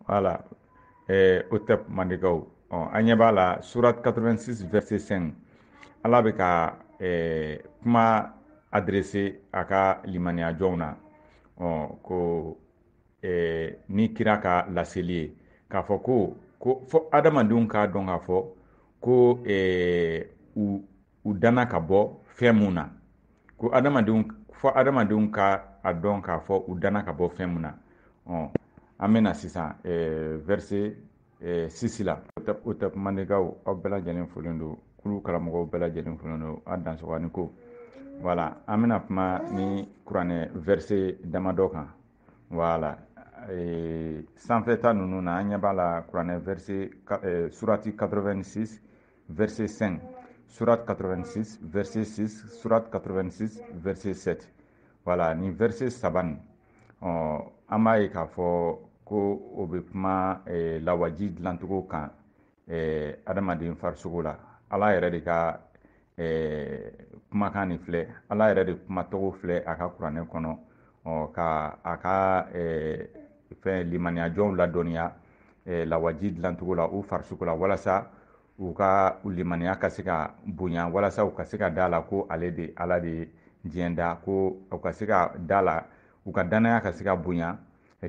Voilà. Au tep mandikaw. An ɲɛ b'a la surat 86 verset 5 ala bɛ ka kuma adressé a ka limaniya jɔnw na ko ni kira ka laseli ye k'a fɔ ko fɔ adamadenw k'a dɔn k'a fɔ ko u danna ka bɔ fɛn mun na ko fɔ adamadenw ka a dɔn k'a fɔ u danna ka bɔ fɛn mun na an bɛna sisan verset 6 la o tɛ mandekaw aw bɛɛ lajɛlen folen don kulu karamɔgɔw bɛɛ lajɛlen folen don a dansɔgɔni ko voilà an bɛna kuma ni kuranɛ verset damadɔ kan voilà sanfɛta ninnu na an ɲɛ b'a la kuranɛ verset surati 86 verset 5 surat 86 verset 6 surat 86 verset 7 voilà ni verset saba nin an b'a ye k'a fɔ ko o bɛ kuma lawaji dilancogo kan adamaden farisogo la ala yɛrɛ de ka kumakan nin filɛ ala yɛrɛ de kumatɔgɔ filɛ a ka kuranɛ kɔnɔ ka a ka fɛn limaniyajɔnw ladɔnniya lawaji dilancogo la u farisogo la walasa u ka limaniya ka se ka bonya walasa u ka se ka da la ko ale de ala de diɲɛ da ko u ka se ka da la u ka dannaya ka se ka bonya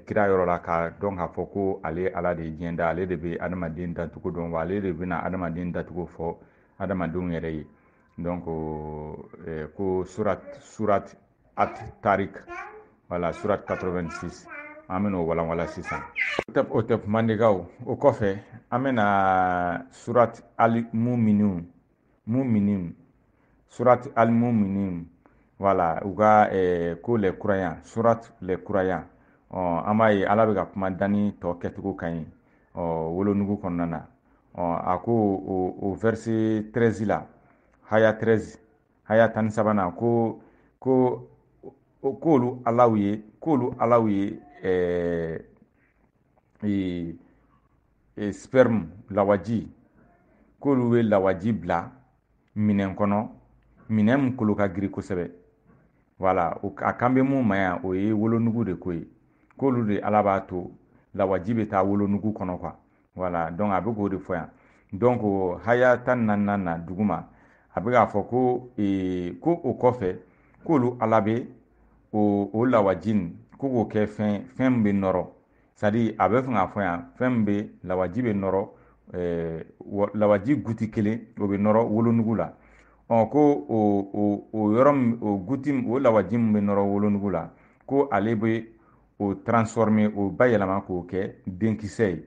kira yɔrɔ la ka dɔn k'a fɔ ko ale ala de ye diɲɛ da ale de bɛ adamaden dancogo dɔn wa ale de bɛna adamaden dancogo fɔ adamadenw yɛrɛ ye donc ko surat at tarik voilà surat 86 an bɛn'o walanwalan sisan o tɛ mandekaw o kɔfɛ an bɛna surat al-muminun surat al-muminun voilà u ka ko les croyants surat les croyants an b'a ye ala bɛ ka kuma danni tɔ kɛcogo kan ye wolonugu kɔnɔna na a ko o verset 13 la haya 13 haya 13 k'olu alaw ye sperme lawaji k'olu ye lawaji bila minɛn kɔnɔ minɛn min kolo ka girin kosɛbɛ voilà a kan bɛ mun ma yan o ye wolonugu de ko ye k'olu de ala b'a to lawaji bɛ taa wolonugu kɔnɔ quoi voilà donc a bɛ k'o de fɔ yan donc haya 14 na duguma a bɛ k'a fɔ ko o kɔfɛ k'olu ala bɛ o lawaji nin ko k'o kɛ fɛn min bɛ nɔrɔ c'est à dire a bɛ fɛ k'a fɔ yan fɛn min bɛ lawaji bɛ nɔrɔ lawaji guti kelen o bɛ nɔrɔ wolonugu la ko o yɔrɔ min o guti o lawaji min bɛ nɔrɔ wolonugu la ko ale bɛ o transformer o bayɛlɛma k'o kɛ denkisɛ ye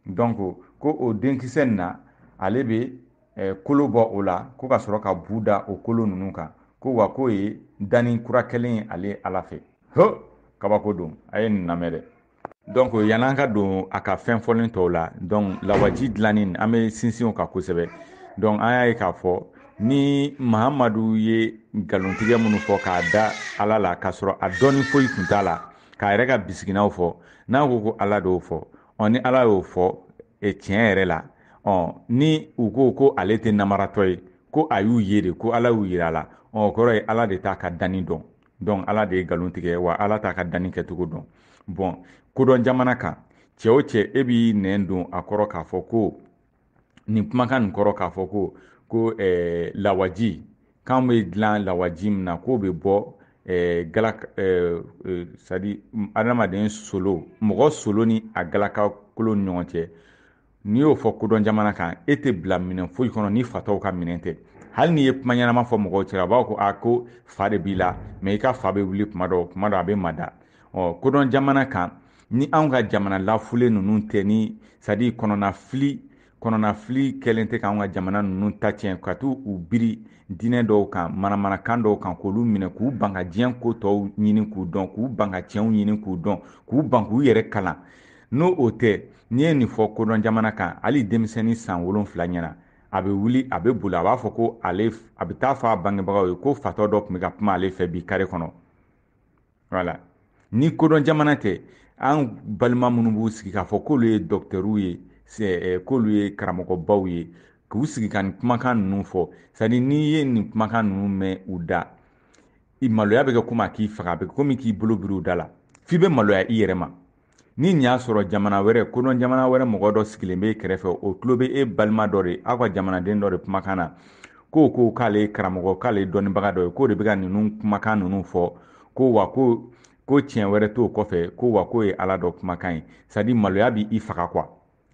donc ko o denkisɛ nin na ale bɛ kolo bɔ o la ko ka sɔrɔ ka bu da o kolo ninnu kan ko wa k'o ye danni kura kelen ye ale ala fɛ kabako don a ye nin lamɛn dɛ donc yan'an ka don a ka fɛn fɔlen tɔw la donc lawaji dilanni an bɛ sinsin o kan kosɛbɛ donc an y'a ye k'a fɔ ni mahamadu ye nkalontigɛ minnu fɔ k'a da ala la k'a sɔrɔ a dɔnni foyi tun t'a la k'a yɛrɛ ka bisiginaw fɔ n'a ko ala de y'o fɔ ni ala y'o fɔ tiɲɛ yɛrɛ la ni u ko ale tɛ namaratɔ ye ko a y'u ye de ko ala y'u yira a la o kɔrɔ ye ala de t'a ka danni dɔn donc ala de ye nkalon tigɛ wa ala t'a ka danni kɛcogo dɔn bon kodɔn jamana kan cɛ o cɛ e b'i nɛn don a kɔrɔ k'a fɔ ko nin kumakan nin kɔrɔ k'a fɔ ko lawaji k'an bɛ dilan lawaji min na k'o bɛ bɔ c'est-à-dire adamaden solo mɔgɔ solo ni a galakakolo ni ɲɔgɔn cɛ n'i y'o fɔ kodɔn jamana kan e tɛ bila minɛn foyi kɔnɔ ni fatɔw ka minɛn tɛ hali n'i ye kuma ɲɛnama fɔ mɔgɔw cɛ a b'a fɔ ko fa de b'i la mais i ka fa bɛ wuli kuma dɔ a bɛ mada kodɔn jamana kan ni anw ka jamana lafulen ninnu tɛ ni c'est à dire kɔnɔnafili kɛlen tɛ k'anw ka jamana ninnu ta tiɲɛ ka t'u biri diinɛ dɔw kan manamanakan dɔw kan k'olu minɛ k'u ban ka diɲɛ ko tɔw ɲini k'u dɔn k'u ban ka tiɲɛw ɲini k'u dɔn k'u ban k'u yɛrɛ kalan n'o o tɛ n'i ye nin fɔ kodɔn jamana kan hali denmisɛnnin san 7 ɲɛna a bɛ wuli a bɛ boli a b'a fɔ ko a bɛ taa fɔ a bangebagaw ye ko fatɔ dɔ tun bɛ ka kuma ale fɛ bi kare kɔnɔ voilà ni kodɔn jamana tɛ an balima minnu b'u sigi k'a fɔ k'olu ye dɔkitɛriw ye k'olu ye karamɔgɔbaw ye k'u sigi ka nin kumakan ninnu fɔ c'est à dire n'i ye nin kumakan ninnu mɛn u da maloya bɛ kɛ komi a k'i faga a bɛ kɛ komi k'i bolo biri u da la f'i bɛ maloya i yɛrɛ ma ni nin y'a sɔrɔ jamana wɛrɛ kodɔn jamana wɛrɛ mɔgɔ dɔ sigilen bɛ kɛrɛfɛ o tulo bɛ e balima dɔ de aw ka jamanaden dɔ de kumakan na ko k'ale karamɔgɔ k'ale dɔnnibaga dɔ ye k'o de bɛ ka ninnu kumakan ninnu fɔ ko wa ko tiɲɛ wɛrɛ t'o kɔfɛ ko wa k'o ye ala dɔ kumakan ye c'est à dire maloya bɛ i faga quoi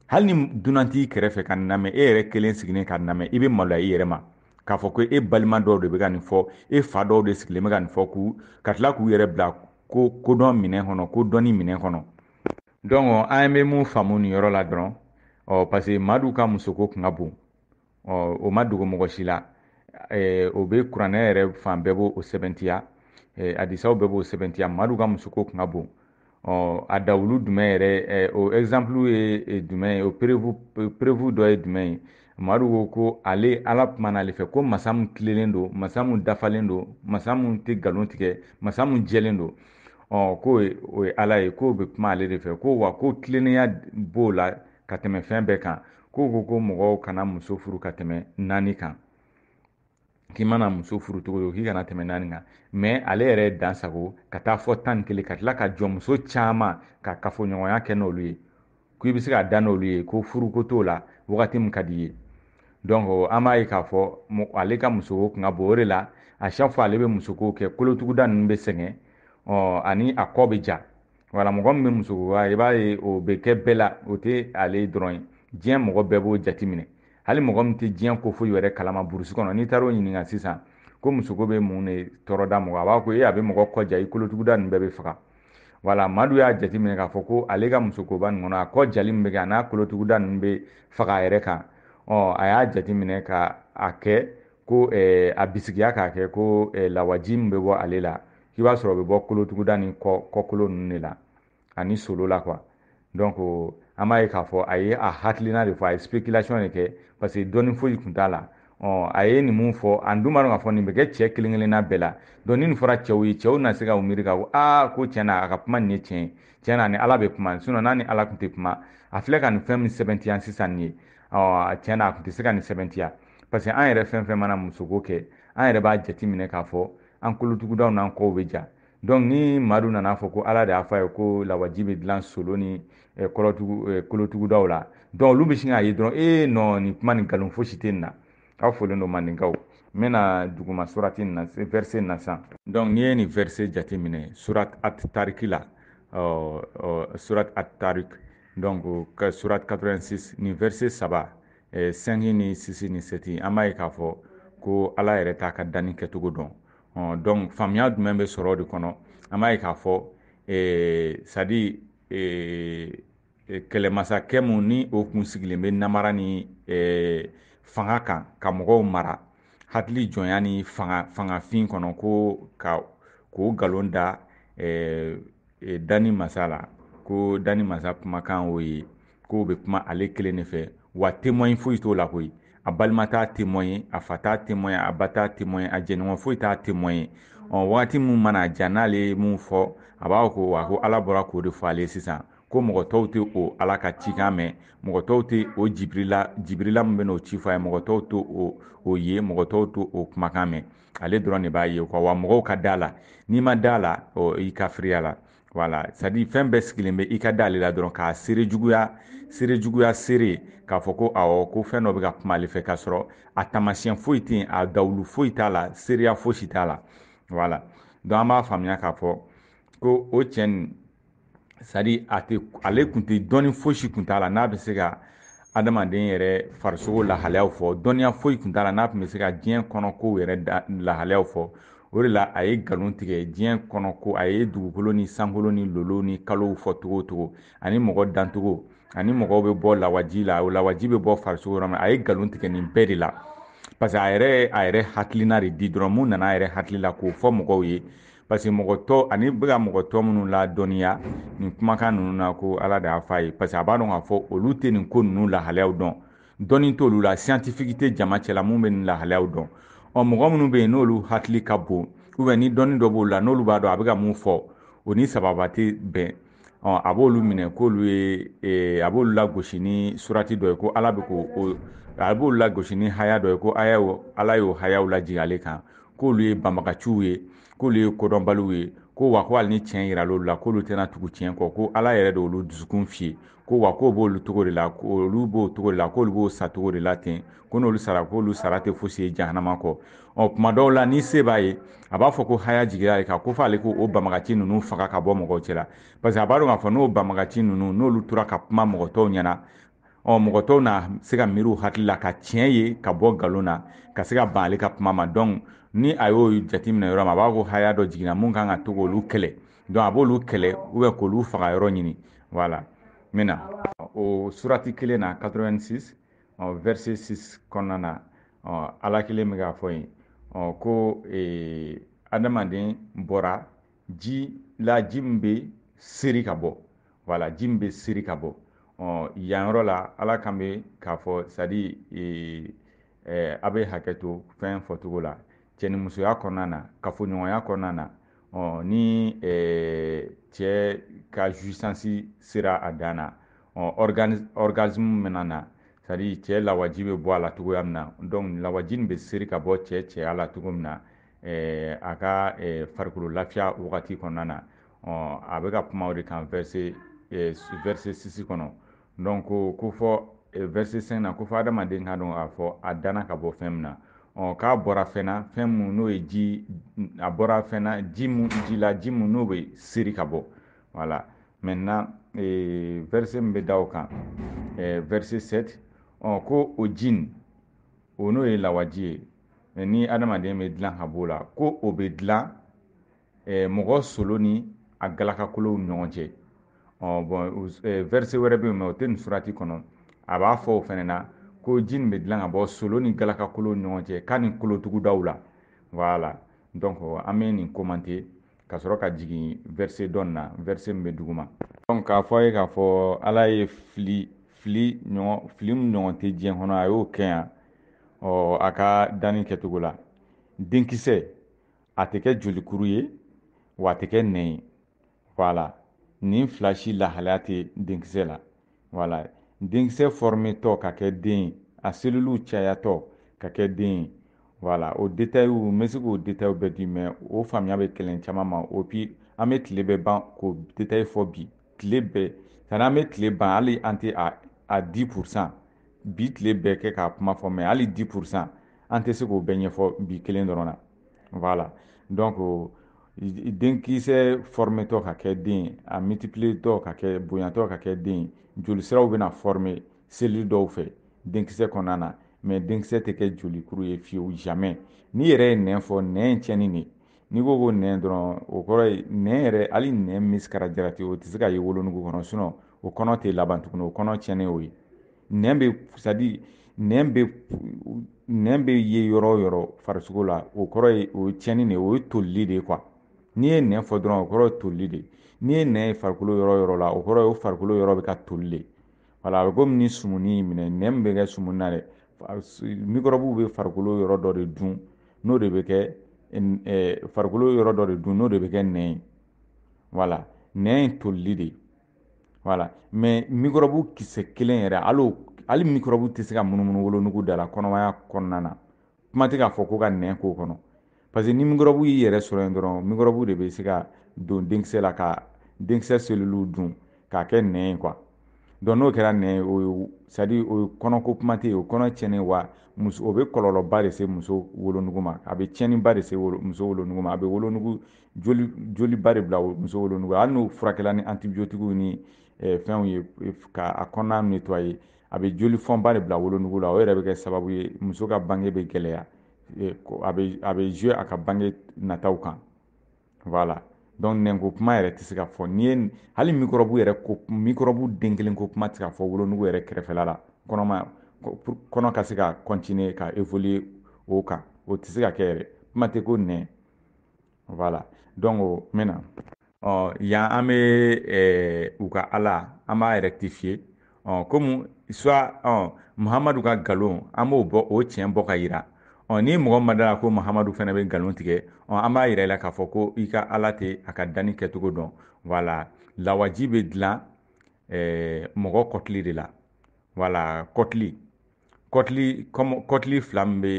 hali ni dunan t'i kɛrɛfɛ ka nin lamɛn e yɛrɛ kelen sigilen ka nin lamɛn i bɛ maloya i yɛrɛ ma k'a fɔ ko e balima dɔw de bɛ ka nin fɔ e fa dɔw de sigilen bɛ ka nin fɔ ka tila k'u yɛrɛ bila kodɔn minɛn kɔnɔ ko dɔnni minɛn kɔnɔ donc an bɛ mun faamu nin yɔrɔ la dɔrɔn parce que madu ka musoko kun ka bon o ma dogo mɔgɔ si la o bɛ kuranɛ yɛrɛ fan bɛɛ b'o sɛbɛntiya hadisaw bɛɛ b'o sɛbɛntiya madu ka musoko kun ka bon a dawulu jumɛn yɛrɛ o exemple ye jumɛn ye o preuve dɔ ye jumɛn ye madu ko ale ala kuma n'ale fɛ ko masa min tilelen don masa min dafalen don masa min tɛ nkalon tigɛ masa min jɛlen don k'o o ye ala ye k'o bɛ kuma ale de fɛ ko wa ko tilennenya b'o la ka tɛmɛ fɛn bɛɛ kan ko mɔgɔw kana muso furu ka tɛmɛ 4 kan k'i mana muso furu cogo o k'i kana tɛmɛ 4 kan mais ale yɛrɛ ye dan sago ka taa fɔ 11 ka tila ka jɔ muso caman ka kafoɲɔgɔnya kɛ n'olu ye ko i bɛ se ka da n'olu ye ko furuko t'o la wagati min ka di i ye donc an b'a ye k'a fɔ ale ka musoko kun ka bon o de la à chaque fois ale bɛ musoko kɛ kolotuguda ninnu bɛ sɛgɛn ani a kɔ bɛ ja wala mɔgɔ min bɛ musoko i b'a ye o bɛ kɛ bɛɛ la o tɛ ale dɔrɔn ye diɲɛ mɔgɔ bɛɛ b'o jateminɛ hali mɔgɔ min tɛ diɲɛ ko foyi wɛrɛ kalama burusi kɔnɔ n'i taara o ɲininka sisan ko musoko bɛ mun de tɔɔrɔ da mɔgɔ a b'a ko a bɛ mɔgɔ kɔ ja i kolotuguda ninnu bɛɛ bɛ faga wala madu y'a jateminɛ k'a fɔ ko ale ka musokoba nin kɔnɔ a kɔ jali min bɛ kɛ a n'a kolotuguda ninnu bɛ faga a yɛrɛ kan a y'a jateminɛ ka a kɛ ko a bisigiya k'a kɛ ko lawaji min bɛ bɔ ale la k'i b'a sɔrɔ o bɛ bɔ kolotuguda ni kɔkolo ninnu de la ani solo la quoi donc an b'a ye k'a fɔ a ye a hakilina de fɔ a ye spéculation de kɛ parce que dɔnni foyi tun t'a la a ye nin mun fɔ an dun b'a dɔn k'a fɔ nin bɛ kɛ cɛ kelen kelenna bɛɛ la donc ni nin fɔra cɛw ye cɛw na se ka miiri ka ko ko tiɲɛ na a ka kuma nin ye tiɲɛ ye tiɲɛ na ni ala bɛ kuma sinon n'a ni ala tun tɛ kuma a filɛ ka nin fɛn min sɛbɛntiya sisan nin ye tiɲɛ na a tun tɛ se ka nin sɛbɛntiya parce que an yɛrɛ fɛn fɛn mana musoko kɛ an yɛrɛ b'a jateminɛ k'a fɔ an kolotugudaw n'an kɔw bɛ ja donc ni madu nana fɔ ko ala de y'a fɔ a ye ko lawaji bɛ dilan solo ni kolotugudaw la donc olu bɛ sin k'a ye dɔrɔn non nin kuma nin nkalon fosi tɛ nin na aw folen don mandenkaw n bɛna duguma surati nin na verset nin na sisan donc n'i ye nin verset jateminɛ surat at-tarik la surat at-tarik donc surat 86 nin verset 3 5 ni 6 ni 7 an b'a ye k'a fɔ ko ala yɛrɛ t'a ka danni kɛcogo dɔn donc faamuya jumɛn bɛ sɔrɔ o de kɔnɔ an b'a ye k'a fɔ c'est à dire kɛlɛmasakɛ mun ni o kun sigilen bɛ namara ni fanga kan ka mɔgɔw mara hakili jɔnya ni fangafin kɔnɔ ko k'o nkalon da dani masa la ko dani masa kumakan o ye k'o bɛ kuma ale kelen de fɛ wa témoin foyi t'o la koyi a balima t'a témoin ye a fa t'a témoin a ba t'a témoin a jɛɲɔgɔn foyi t'a témoin ye wagati min mana ja n'ale ye mun fɔ a b'a ko wa ko ala bɔra k'o de fɔ ale sisan ko mɔgɔ tɔw tɛ o ala ka cikan mɛn mɔgɔ tɔw tɛ o jibirila min bɛ n'o ci fɔ a ye mɔgɔ tɔw tɛ o ye mɔgɔ tɔw tɛ o kumakan mɛn ale dɔrɔn de b'a ye wa mɔgɔw ka da la n'i ma da la i ka firiya la voilà c'est à dire fɛn bɛɛ sigilen bɛ i ka da ale la dɔrɔn k'a seere juguya seere k'a fɔ ko awɔ ko fɛn dɔ bɛ ka kuma ale fɛ k'a sɔrɔ a taamasiyɛn foyi tɛ yen a dawulu foyi t'a la seereya fosi t'a la voilà donc an b'a faamuya k'a fɔ ko o cɛ nin c'est à dire ale kun tɛ dɔnni fosi kun t'a la n'a bɛ se ka adamaden yɛrɛ farisogo lahalayaw fɔ dɔnniya foyi kun t'a la n'a tun bɛ se ka diɲɛ kɔnɔ kow yɛrɛ lahalayaw fɔ o de la a ye nkalon tigɛ diɲɛ kɔnɔ ko a ye dugukolo ni sankolo ni lolo ni kalow fɔ cogo o cogo ani mɔgɔ dancogo ani mɔgɔw bɛ bɔ lawaji la o lawaji bɛ bɔ farisogo yɔrɔ min a ye nkalon tigɛ nin bɛɛ de la parce que a yɛrɛ hakilina de di dɔrɔn mun nana a yɛrɛ hakili la k'o fɔ mɔgɔw ye parce que mɔgɔ tɔ ani bɛ ka mɔgɔ tɔ minnu ladɔnniya nin kumakan ninnu na ko ala de y'a fɔ a ye parce que a b'a dɔn k'a fɔ olu tɛ nin ko ninnu lahalayaw dɔn dɔnni t'olu la scientifique tɛ jama cɛla mun bɛ nin lahalayaw dɔn mɔgɔ minnu bɛ yen n'olu hakili ka bon ni dɔnni dɔ b'olu la n'olu b'a dɔn a bɛ ka mun fɔ o ni sababa tɛ bɛn a b'olu minɛ k'olu ye a b'olu lagosi ni surati dɔ ye ko ala bɛ k'o a b'olu lagosi ni haya dɔ ye ko ala y'o hayaw lajigin ale kan k'olu ye banbagaciw ye k'olu ye kodɔnbaliw ye ko wa ko hali ni tiɲɛ yira l'olu la k'olu tɛna tugu tiɲɛ kɔ ko ala yɛrɛ de olu dusukun fiyɛ ko wa k'o b'olu togo de la olu b'o togo de la k'olu b'o sa togo de la ten ko n'olu sara k'olu sara tɛ fosi ye jahanama kɔ tuma dɔw la ni se b'a ye a b'a fɔ ko haya jigira ale kan ko f'ale k'o banbagaci ninnu faga ka bɔ mɔgɔw cɛla parce que a b'a dɔn k'a fɔ n'o banbagaci ninnu n'olu tora ka kuma mɔgɔ tɔw ɲɛna mɔgɔ tɔw na se ka miiri u hakili la ka tiɲɛ ye ka bɔ nkalon na ka se ka ban ale ka kuma ma donc ni a y'o jateminɛ yɔrɔ min a b'a ko haya dɔ jiginna mun kan ka to k'olu kɛlɛ donc a b'olu kɛlɛ k'olu faga yɔrɔ ɲini voilà maintenant o surati kelen na 86 verset 6 kɔnɔna na ala kelen bɛ k'a fɔ yen ko adamaden bɔra ji la ji min bɛ seri ka bɔ voilà ji min bɛ seri ka bɔ yan yɔrɔ la ala kan bɛ k'a fɔ c'est à dire a bɛ hakɛ to fɛn fɔcogo la cɛnimusoya kɔnɔna na kafoɲɔgɔnya kɔnɔna na ni cɛ ka jouissance sera a dan na orgasme mɛna na c'est à dire cɛ lawaji bɛ bɔ a la cogoya min na donc lawaji nin bɛ seri ka bɔ cɛya la cogo min na a ka farikolo lafiya wagati kɔnɔna na a bɛ ka kuma o de kan verset 6 kɔnɔ donc ko fɔ verset 5 na ko fɔ adamaden ka dɔn k'a fɔ a danna ka bɔ fɛn min na k'a bɔra fɛn na fɛn mun n'o ye ji a bɔra fɛn na ji mun n'o bɛ seri ka bɔ voilà maintenant verset min bɛ da o kan verset 7 ko o ji nin o n'o ye lawaji ye ni adamaden bɛ dilan ka b'o la ko o bɛ dilan mɔgɔ solo ni a galakakolow ni ɲɔgɔn cɛ bon verset wɛrɛ bɛ yen mɛ o tɛ nin surati kɔnɔ a b'a fɔ o fɛnɛ na ko ji nin bɛ dilan ka bɔ solo ni galakakolow ni ɲɔgɔn cɛ k'a ni kolotugudaw la voilà donc an bɛ nin commenter ka sɔrɔ ka jigin verset dɔ nin na verset min bɛ duguma donc k'a fɔ a ye k'a fɔ ala ye fili min ɲɔgɔn tɛ diɲɛ kɔnɔ a y'o kɛ yan a ka danni kɛcogo la denkisɛ a tɛ kɛ jolikuru ye wa a tɛ kɛ nɛn ye voilà nin fila si lahalaya tɛ denkisɛ la voilà denkisɛ forme tɔ ka kɛ den ye a seluluw cayatɔ ka kɛ den ye voilà o détail n bɛ se k'o détail bɛɛ di mais o faamuya bɛ kɛlɛ caman ma et puis an bɛ tile bɛɛ ban k'o détail fɔ bi tile bɛɛ c'est à dire an bɛ tile ban hali an tɛ a 10% bi tile bɛɛ kɛ k'a kuma fɔ mais hali 10% an tɛ se k'o bɛɛ ɲɛfɔ bi kelen dɔrɔn na voilà donc denkisɛ forme tɔ ka kɛ den a multiplier tɔ ka kɛ bonyatɔ ka kɛ den jolisiraw bɛna former cellule dɔw fɛ denkisɛ kɔnɔna na mais denkisɛ tɛ kɛ jolikuru ye fiyewu jamais n'i yɛrɛ ye nɛn fɔ nɛn ye tiɲɛni de n'i ko ko nɛn dɔrɔn o kɔrɔ ye nɛn yɛrɛ hali nɛn misikara jarati o tɛ se ka ye wolonugu kɔnɔ sinon o kɔnɔ tɛ laban tuguni o kɔnɔ tiɲɛnen o ye nɛn bɛ c'est à dire nɛn bɛ ye yɔrɔ o yɔrɔ farisogo la o kɔrɔ ye o ye tiɲɛni de ye o ye tolili de ye quoi n'i ye nɛn fɔ dɔrɔn o kɔrɔ ye tolili de n'i ye nɛn ye farikolo yɔrɔ o yɔrɔ la o kɔrɔ ye o farikolo yɔrɔ bɛ ka toli de voilà a bɛ komi ni sumuni y'i minɛ nɛn min bɛ kɛ sumuni na dɛ mikɔrɔbuw bɛ farikolo yɔrɔ dɔ de dun n'o de bɛ kɛ farikolo yɔrɔ dɔ de dun n'o de bɛ kɛ nɛn ye voilà nɛn ye tolili de ye voilà mais mikɔrɔbu kisɛ kelen yɛrɛ hali mikɔrɔbu tɛ se ka munumunu wolonugu da la kɔnɔmaya kɔnɔna na kuma tɛ k'a fɔ ko ka nɛn k'o kɔnɔ parce que ni mikɔrɔbu y'i yɛrɛ sɔrɔ yen dɔrɔn mikɔrɔbu de bɛ se ka don denkisɛ la ka denkisɛ seluluw dun k'a kɛ nɛn ye quoi donc n'o kɛra nɛn ye o ye c'est à dire o ye kɔnɔko kuma tɛ yen o kɔnɔ tiɲɛnen wa o bɛ kɔlɔlɔba de se muso wolonugu ma a bɛ tiɲɛniba de se muso wolonugu ma a bɛ wolonugu joliba de bila muso wolonugu hali n'o furakɛla ni antibiotiques ni fɛnw ye k'a kɔnɔna nettoyer a bɛ jolifɔnba de bila wolonugu la o yɛrɛ bɛ kɛ sababu ye muso ka bange bɛ gɛlɛya a bɛ jouer a ka bange nataw kan voilà donc nɛnko kuma yɛrɛ tɛ se ka fɔ n'i ye hali mikɔrɔbu yɛrɛ ko mikɔrɔbu den kelen ko kuma tɛ se ka fɔ wolonugu yɛrɛ kɛrɛfɛla la kɔnɔ ka se ka continuer ka évoluer o kan o tɛ se ka kɛ yɛrɛ kuma tɛ ko nɛn voilà donc maintenant yan an bɛ u ka ala an b'a rectifier komi soit muhamadu ka nkalon an b'o bɔ o tiɲɛ bɔ ka yira ni mɔgɔ ma da la ko muhamadu fana bɛ nkalon tigɛ an b'a yira i la k'a fɔ ko i ka ala tɛ a ka danni kɛcogo dɔn voilà lawaji bɛ dilan mɔgɔ kɔtili de la voilà kɔtili fila min bɛ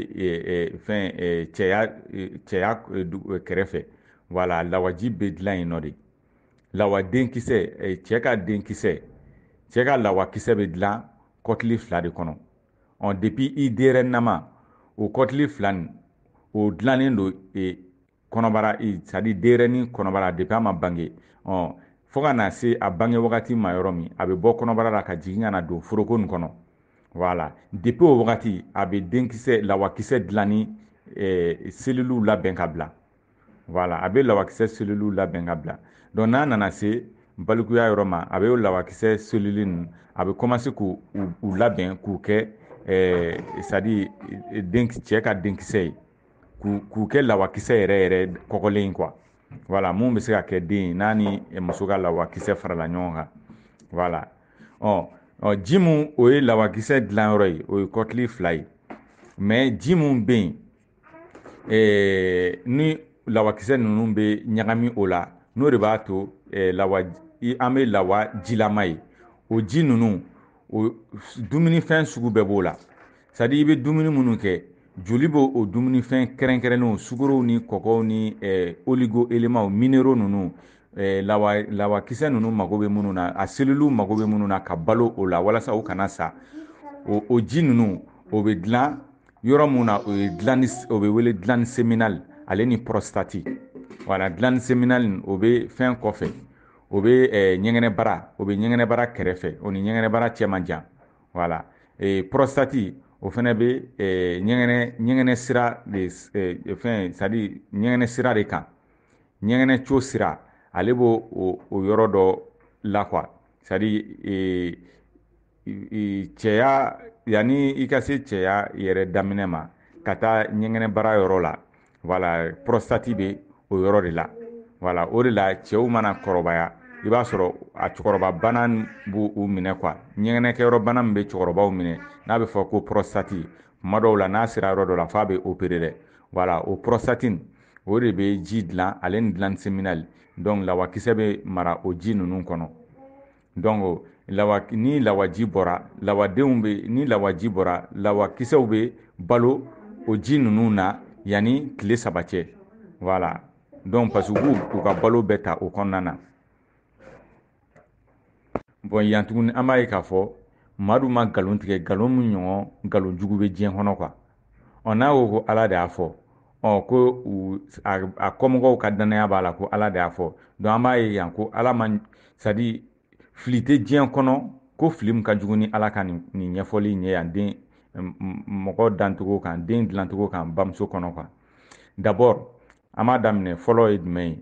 fɛn cɛya kɛrɛfɛ voilà lawaji bɛ dilan yen nɔ de lawa denkisɛ cɛ ka denkisɛ cɛ ka lawakisɛ bɛ dilan kɔtili 2 de kɔnɔ depuis i denyɛrɛninama o kɔtili 2 nin o dilannen don kɔnɔbara c'est à dire denyɛrɛnin kɔnɔbara depuis a ma bange fo ka na se a bange wagati ma yɔrɔ min a bɛ bɔ kɔnɔbara la ka jigin ka na don foroko nin kɔnɔ voilà depuis o wagati a bɛ denkisɛ lawakisɛ dilan ni seluluw labɛn ka bila voilà a bɛ lawakisɛ seluluw labɛn ka bila donc n'a nana se balikuya yɔrɔ ma a bɛ o lawakisɛ seluli ninnu a bɛ commencer k'u labɛn k'u kɛ c'est à dire cɛ ka denkisɛ ye k'u kɛ lawakisɛ yɛrɛ yɛrɛ kɔgɔlen quoi voilà mun bɛ se ka kɛ den ye n'a ni muso ka lawakisɛ farala ɲɔgɔn kan voilà ji mun o ye lawakisɛ dilanyɔrɔ ye o ye kɔtili 2 ye mais ji mun bɛ yen ni lawakisɛ ninnu bɛ ɲagami o la n'o de b'a to an bɛ lawa jilama ye o ji ninnu dumunifɛn sugu bɛɛ b'o la c'est à dire i bɛ dumuni minnu kɛ joli b'o o dumunifɛn kɛrɛnkɛrɛnnenw sukorow ni kɔgɔw ni oligo éléments minéraux ninnu lawakisɛ ninnu mago bɛ minnu na a seluluw mago bɛ minnu na ka balo o la walasa o kana sa o ji ninnu o bɛ dilan yɔrɔ mun na o bɛ wele dilanni séminal ale ni prostate voilà dilanni séminal o bɛ fɛn kɔfɛ o bɛ ɲɛgɛnɛbara o bɛ ɲɛgɛnɛbara kɛrɛfɛ o ni ɲɛgɛnɛbara cɛ man jan voilà prostate o fana bɛ ɲɛgɛnɛ sira de fɛn c'est à dire ɲɛgɛnɛ sira de kan ɲɛgɛnɛco sira ale b'o o yɔrɔ dɔ la quoi c'est à dire cɛya yanni i ka se cɛya yɛrɛ daminɛ ma ka taa ɲɛgɛnɛbara yɔrɔ la voilà prostate bɛ o yɔrɔ de la voilà o de la cɛw mana kɔrɔbaya i b'a sɔrɔ a cɛkɔrɔba bana b'u minɛ quoi ɲɛgɛnɛkɛyɔrɔ bana min bɛ cɛkɔrɔbaw minɛ n'a bɛ fɔ ko prostate tuma dɔw la n'a sera yɔrɔ dɔ la f'a bɛ opérer dɛ voilà o prostate o de bɛ ji dilan ale ni dilanni séminal donc lawakisɛ bɛ mara o ji ninnu kɔnɔ donc ni lawaji bɔra ni lawaji bɔra lawakisɛw bɛ balo o ji ninnu na yanni tile 3 cɛ voilà donc parce que u ka balo bɛ ta o kɔnɔna na bon yan tuguni an b'a ye k'a fɔ madu ma nkalon tigɛ nkalon min ɲɔgɔn nkalon jugu bɛ diɲɛ kɔnɔ quoi n'a ko ko ala de y'a fɔ ko a kɔmɔgɔw ka danaya b'a la ko ala de y'a fɔ donc an b'a ye yan ko ala ma c'est à dire fili tɛ diɲɛ kɔnɔ ko fili min ka jugu ni ala ka nin ɲɛfɔli in ye yan den mɔgɔ dancogo kan den dilancogo kan bamuso kɔnɔ quoi d'abord an b'a daminɛ fɔlɔ ye jumɛn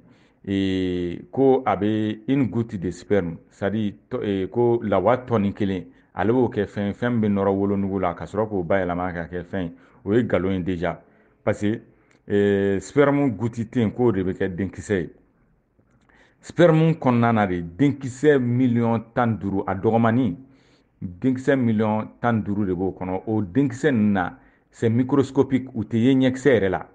ye ko a bɛ une goutte de sperme c'est à dire ko lawa tɔni kelen ale b'o kɛ fɛn min bɛ nɔrɔ wolonugu la ka sɔrɔ k'o bayɛlɛma ka kɛ fɛn o ye nkalon ye déjà parce que sperme goutte tɛ yen k'o de bɛ kɛ denkisɛ ye sperme kɔnɔna na de denkisɛ miliyɔn 15 a dɔgɔmani denkisɛ miliyɔn 15 de b'o kɔnɔ o denkisɛ ninnu na c'est microscopique u tɛ ye ɲɛkisɛ yɛrɛ la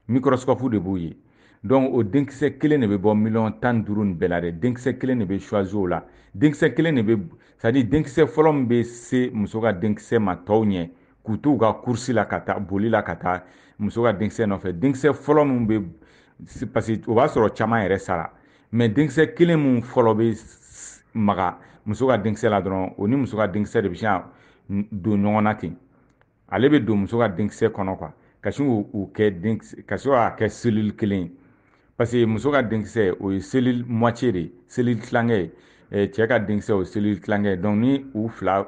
microscope de b'u ye donc o denkisɛ kelen de bɛ bɔ miliyɔn 15 nin bɛɛ la dɛ denkisɛ kelen de bɛ choisir o la denkisɛ kelen de bɛ c'est à dire denkisɛ fɔlɔ min bɛ se muso ka denkisɛ ma tɔw ɲɛ k'u to u ka course la ka taa boli la ka taa muso ka denkisɛ nɔfɛ denkisɛ fɔlɔ min bɛ parce que o b'a sɔrɔ caman yɛrɛ sara mais denkisɛ kelen min fɔlɔ bɛ maga muso ka denkisɛ la dɔrɔn o ni muso ka denkisɛ de bɛ sin don ɲɔgɔn na ten ale bɛ don muso ka denkisɛ kɔnɔ quoi ka sin k'u kɛ ka sin k'a kɛ cellule kelen parce que muso ka denkisɛ o ye cellule moitié de cellule tilankɛ ye cɛ ka denkisɛ o ye cellule tilankɛ ye donc ni u fila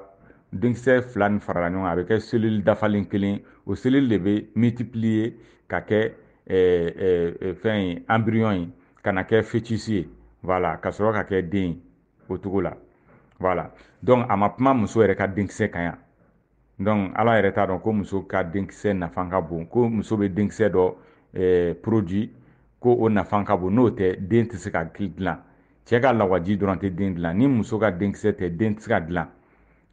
denkisɛ fila nin farala ɲɔgɔn kan a bɛ kɛ cellule dafalen kelen o cellule de bɛ multiplier ka kɛ fɛn ye embryon ye ka na kɛ fœtus ye voilà ka sɔrɔ ka kɛ den ye o cogo la voilà donc a ma kuma muso yɛrɛ ka denkisɛ kan yan donc ala yɛrɛ t'a dɔn ko muso ka denkisɛ nafa ka bon ko muso bɛ denkisɛ dɔ produit ko o nafa ka bon n'o tɛ den tɛ se ka dilan cɛ ka lawaji dɔrɔn tɛ den dilan ni muso ka denkisɛ tɛ den tɛ se ka dilan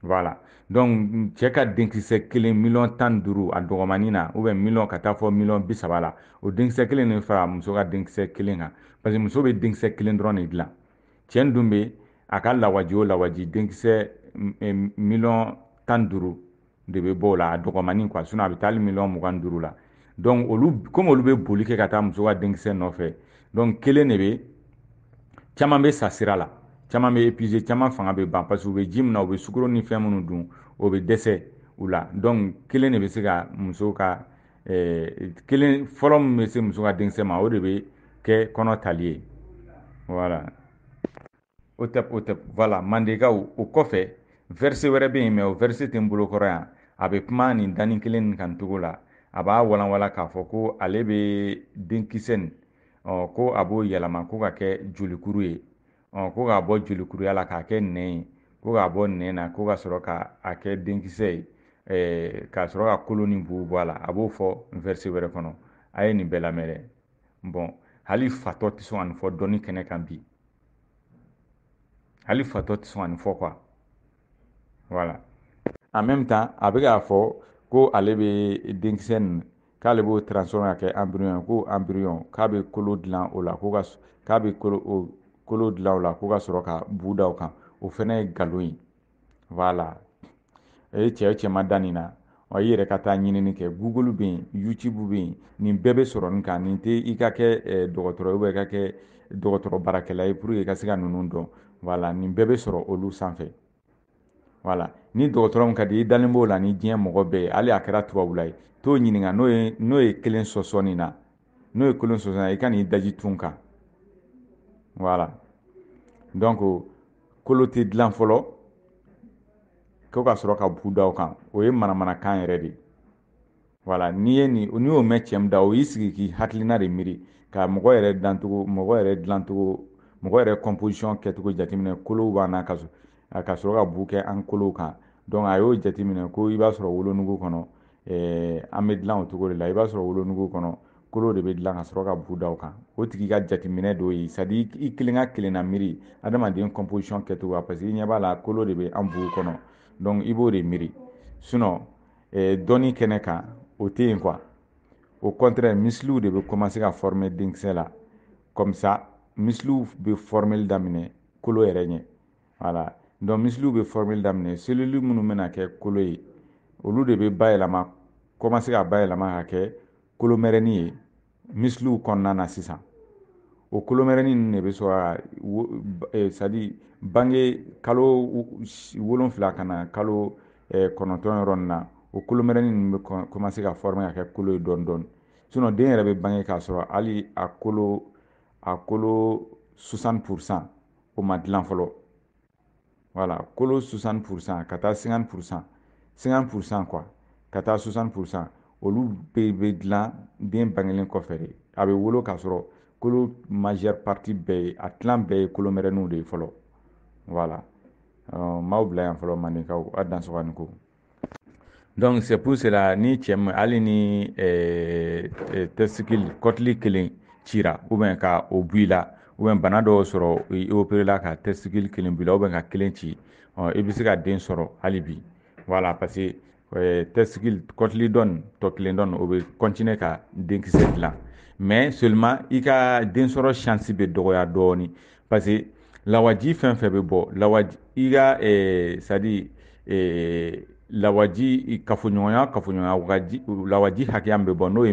voilà donc cɛ ka denkisɛ kelen miliyɔn 15 a dɔgɔmani na ou bien miliyɔn ka taa fɔ miliyɔn 30 la o denkisɛ kelen de fara muso ka denkisɛ kelen kan parce que muso bɛ denkisɛ kelen dɔrɔn de dilan cɛ dun bɛ a ka lawaji o lawaji denkisɛ miliyɔn 15 de bɛ bɔ o la a dɔgɔmani quoi sinon a bɛ taa hali miliyɔn 25 la donc comme olu bɛ boli kɛ ka taa muso ka denkisɛ nɔfɛ donc kelen de bɛ caman bɛ sa sira la caman bɛ épuisé caman fanga bɛ ban parce que u bɛ ji min na u bɛ sukaro ni fɛn minnu dun o bɛ dɛsɛ u la donc kelen de bɛ se ka muso ka kelen fɔlɔ min bɛ se muso ka denkisɛ ma o de bɛ kɛ kɔnɔ tali ye voilà o tɛ voilà mandekaw o kɔfɛ verset wɛrɛ bɛ yen mais o verset tɛ n bolokɔrɔ yan a bɛ kuma nin danni kelen nin kan cogo la a b'a walanwalan k'a fɔ ko ale bɛ denkisɛ nin ko a b'o yɛlɛma ko ka kɛ jolikuru ye ko k'a bɔ jolikuruya la k'a kɛ nɛn ye ko k'a bɔ nɛn na ko ka sɔrɔ k'a kɛ denkisɛ ye k'a sɔrɔ ka kolo ni bugu bɔ a la a b'o fɔ verset wɛrɛ kɔnɔ a ye nin bɛɛ lamɛn dɛ bon hali fatɔ tɛ sɔn ka nin fɔ dɔnni kɛnɛ kan bi hali fatɔ tɛ sɔn ka nin fɔ quoi voilà en même temps a bɛ k'a fɔ ko ale bɛ denkisɛ nin k'ale b'o transformer ka kɛ embryon ko embryon k'a bɛ kolo dilan o la k'a bɛ kolo dilan o la ko ka sɔrɔ ka bu da o kan o fana ye nkalon ye voilà e cɛ o cɛ ma da nin na i yɛrɛ ka taa ɲinini kɛ google bɛ yen youtube bɛ yen nin bɛɛ bɛ sɔrɔ nin kan nin tɛ i ka kɛ dɔgɔtɔrɔ ye i ka kɛ dɔgɔtɔrɔ baarakɛla ye pour que i ka se ka ninnu dɔn voilà nin bɛɛ bɛ sɔrɔ olu sanfɛ voilà ni dɔgɔtɔrɔ min ka di i dalen b'o la ni diɲɛ mɔgɔ bɛɛ ye hali a kɛra tubabula ye t'o ɲininka n'o ye kelen sɔsɔ nin na n'o ye kelen sɔsɔ nin na i ka n'i daji tun kan voilà donc kolo tɛ dilan fɔlɔ ko ka sɔrɔ ka bu da o kan o ye manamanakan yɛrɛ de voilà n'i y'o mɛn cɛ min da o y'i sigi k'i hakilina de miiri ka mɔgɔ yɛrɛ dilancogo mɔgɔ yɛrɛ composition kɛcogo jateminɛ kolow b'an na ka sɔrɔ ka bu kɛ an kolow kan donc a y'o jateminɛ ko i b'a sɔrɔ wolonugu kɔnɔ an bɛ dilan o cogo de la i b'a sɔrɔ wolonugu kɔnɔ kolo de bɛ dilan ka sɔrɔ ka bu da o kan o tigi ka jateminɛ dɔ ye c'est à dire i kelen ka kelenna miiri adamaden composition kɛcogo parce que i ɲɛ b'a la kolo de bɛ an bugu kɔnɔ donc i b'o de miiri sinon dɔnni kɛnɛ kan o tɛ yen quoi au contraire misiliw de bɛ commencer ka former denkisɛ la comme ça misiliw bɛ formeli daminɛ kolo yɛrɛ ɲɛ voilà donc misiliw bɛ formeli daminɛ selule minnu bɛna kɛ kolo ye olu de bɛ bayɛlɛma commencer ka bayɛlɛma ka kɛ kolomɛrɛni ye misiliw kɔnɔna na sisan o kolomɛrɛni ninnu de bɛ sɔrɔ ka c'est à dire bange kalo 7 ka na kalo 9 yɔrɔ nin na o kolomɛrɛni ninnu bɛ commencer ka former ka kɛ kolo ye dɔɔni dɔɔni sinon den yɛrɛ bɛ bange k'a sɔrɔ hali a kolo 60% o ma dilan fɔlɔ voilà kolo 60% ka taa 50% 50% quoi ka taa 60% olu bɛ dilan den bangelen kɔfɛ de a bɛ wolo k'a sɔrɔ kolo majeure partie bɛɛ ye a tilan bɛɛ ye kolomɛrɛniw de ye fɔlɔ voilà m'aw bila yan fɔlɔ mandekaw a dansɔgɔni ko donc c'est pour cela ni cɛ min hali ni testicule kɔtili kelen cira ou bien ka o bɔ i la ou bien bana dɔw sɔrɔ i opéré la ka testicule kelen bɔ i la ou bien ka kelen ci i bɛ se ka den sɔrɔ hali bi voilà parce que testicule kɔtili dɔ nin tɔ kelen dɔ nin o bɛ continuer ka denkisɛ dilan mais seulement i ka den sɔrɔ chance bɛ dɔgɔya dɔɔni parce que lawaji fɛn fɛn bɛ bɔ lawaji i ka c'est à dire lawaji kafoɲɔgɔnya lawaji hakɛya min bɛ bɔ n'o ye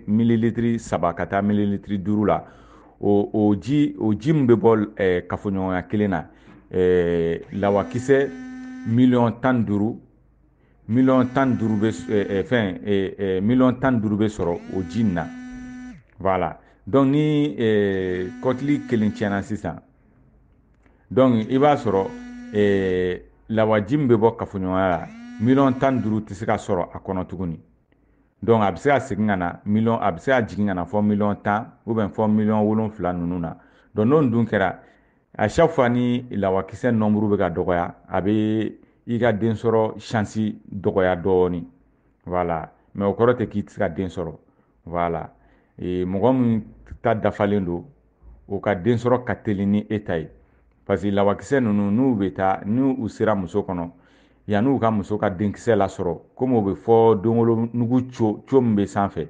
mililitiri 3 ka taa mililitiri 5 la o ji min bɛ bɔ kafoɲɔgɔnya kelen na lawakisɛ miliyɔn 15 miliyɔn 15 bɛ miliyɔn 15 bɛ sɔrɔ o ji nin na voilà donc ni kɔtili kelen tiɲɛna sisan donc i b'a sɔrɔ lawaji min bɛ bɔ kafoɲɔgɔnya la miliyɔn 15 tɛ se ka sɔrɔ a kɔnɔ tuguni donc a bɛ se ka segin ka na a bɛ se ka jigin ka na fɔ miliyɔn 10 ou bien fɔ miliyɔn 7 ninnu na donc n'o dun kɛra à chaque fois ni lawakisɛ nombre bɛ ka dɔgɔya a bɛ i ka den sɔrɔ chance dɔgɔya dɔɔni voilà mais o kɔrɔ tɛ k'i tɛ se ka den sɔrɔ voilà mɔgɔ min ta dafalen don o ka den sɔrɔ ka teli ni e ta ye parce que lawakisɛ ninnu n'u sera muso kɔnɔ yan'u ka muso ka denkisɛ lasɔrɔ komi o bɛ fɔ denwolonugu co min bɛ sanfɛ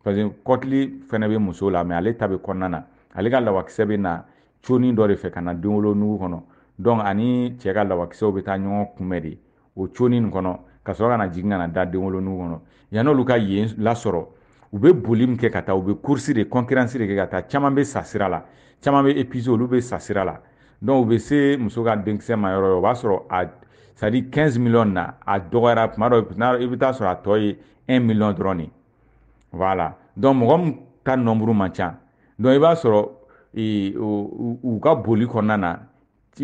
parce que kɔtili fana bɛ muso la mais ale ta bɛ kɔnɔna na ale ka lawakisɛ bɛ na conin dɔ de fɛ ka na denwolonugu kɔnɔ donc ani cɛ ka lawakisɛw bɛ taa ɲɔgɔn kunbɛn de o conin nin kɔnɔ ka sɔrɔ ka na jigin ka na da denwolonugu kɔnɔ yan'olu ka yen lasɔrɔ u bɛ boli min kɛ ka taa u bɛ course de concurrence de kɛ ka taa caman bɛ sa sira la caman bɛ épuisé olu bɛ sa sira la donc u bɛ se muso ka denkisɛ ma yɔrɔ o b'a sɔrɔ c'est à dire 15 millions na a dɔgɔyara tuma dɔ i bɛ taa sɔrɔ a tɔ ye 1 million dɔrɔn de voilà donc mɔgɔ min ta nombre man ca donc i b'a sɔrɔ u ka boli kɔnɔna na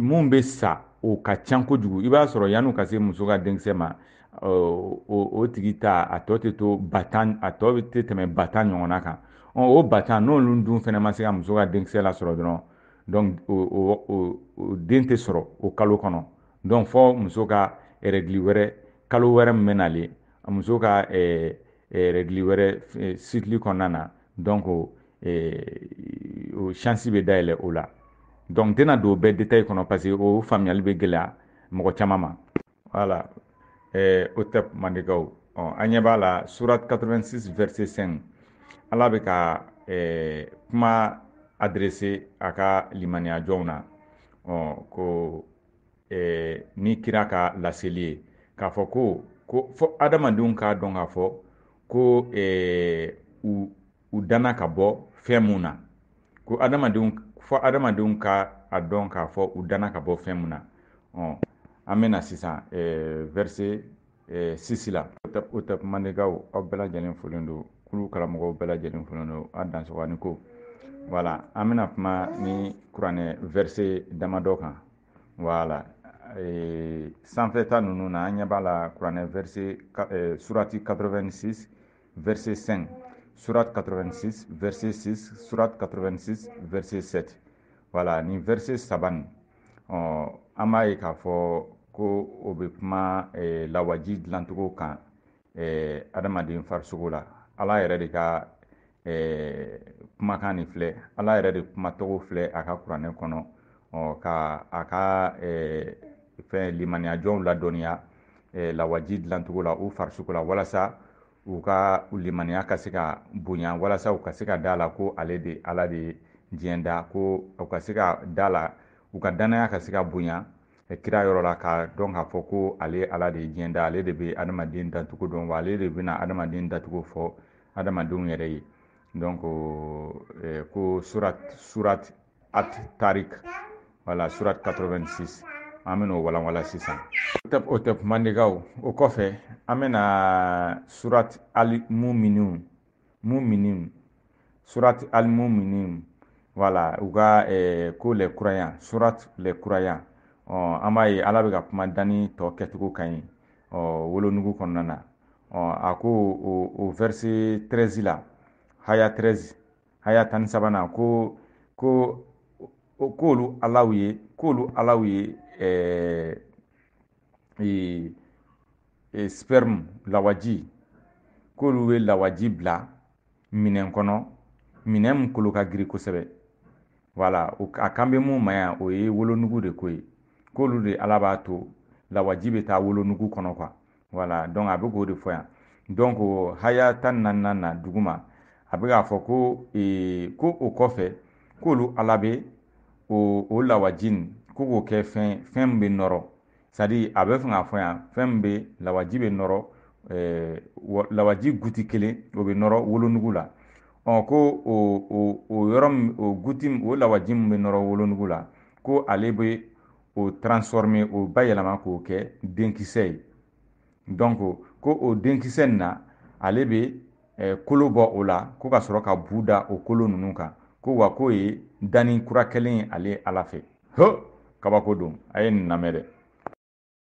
mun bɛ sa o ka ca kojugu i b'a sɔrɔ yan'u ka se muso ka denkisɛ ma o tigi ta a tɔ tɛ to ba tan a tɔ tɛ tɛmɛ ba tan ɲɔgɔnna kan o ba tan n'olu dun fɛnɛ ma se ka muso ka denkisɛ lasɔrɔ dɔrɔn donc o den tɛ sɔrɔ o kalo kɔnɔ donc fɔ muso ka règle wɛrɛ kalo wɛrɛ min bɛ nalen muso ka règle wɛrɛ cycle kɔnɔna na donc o chance bɛ dayɛlɛ o la donc n tɛna don o bɛɛ détail kɔnɔ parce que o faamuyali bɛ gɛlɛya mɔgɔ caman ma voilà o tɛ mandekaw an ɲɛ b'a la surat 86 verset 5 ala bɛ ka kuma adressé a ka limaniya jɔnw na ko ni kira ka laseli ye k'a fɔ ko fɔ adamadenw k'a dɔn k'a fɔ ko u danna ka bɔ fɛn mun na ko fɔ adamadenw ka a dɔn k'a fɔ u danna ka bɔ fɛn mun na an bɛna sisan verset 6 la o tɛ mandekaw aw bɛɛ lajɛlen folen don kulu karamɔgɔw bɛɛ lajɛlen folen don a dansɔgɔni ko voilà an bɛna kuma ni kuranɛ verset damadɔ kan voilà sanfɛta ninnu na an ɲɛ b'a la kuranɛ verset surati 86 verset 5 surat 86 verset 6 surat 86 verset 7 voilà ni verset saba nin an b'a ye k'a fɔ ko o bɛ kuma lawaji dilancogo kan adamaden farisogo la ala yɛrɛ de ka kumakan nin filɛ ala yɛrɛ de kumatɔgɔ filɛ a ka kuranɛ kɔnɔ ka a ka fɛn limaniyajɔnw ladɔnniya lawaji dilancogo la u farisogo la walasa u ka limaniya ka se ka bonya walasa u ka se ka da la ko ale de ala de diɲɛ da ko u ka se ka da la u ka dannaya ka se ka bonya kira yɔrɔ la ka dɔn k'a fɔ ko ale ala de ye diɲɛ da ale de bɛ adamaden dancogo dɔn wa ale de bɛna adamaden dancogo fɔ adamadenw yɛrɛ ye donc ko surat at-tarik voilà surat 86 an bɛna o walanwalan sisan o tɛ mandekaw o kɔfɛ an bɛna surat al-muminun surat al-muminun voilà u ka ko les croyants surat les croyants an b'a ye ala bɛ ka kuma danni tɔ kɛcogo kan ye wolonugu kɔnɔna na a ko o verset 13 la haya 13 haya 13 k'olu alaw ye sperme lawaji k'olu ye lawaji bila minɛn kɔnɔ minɛn min kolo ka girin kosɛbɛ voilà a kan bɛ mun ma yan o ye wolonugu de ko ye k'olu de ala b'a to lawaji bɛ taa wolonugu kɔnɔ quoi voilà donc a bɛ k'o de fɔ yan donc haya 14 na duguma a bɛ k'a fɔ ko o kɔfɛ k'olu ala bɛ o lawaji nin ko k'o kɛ fɛn min bɛ nɔrɔ c'est à dire a bɛ fɛ k'a fɔ yan fɛn min bɛ lawaji bɛ nɔrɔ lawaji guti kelen o bɛ nɔrɔ wolonugu la ko o yɔrɔ min o guti o lawaji min bɛ nɔrɔ wolonugu la ko ale bɛ o transformer o bayɛlɛma k'o kɛ denkisɛ ye donc ko o denkisɛ nin na ale bɛ kolo bɔ o la ko ka sɔrɔ ka bu da o kolo ninnu kan ko wa k'o ye danni kura kɛlen ye ale ala fɛ kabako don a ye nin lamɛn dɛ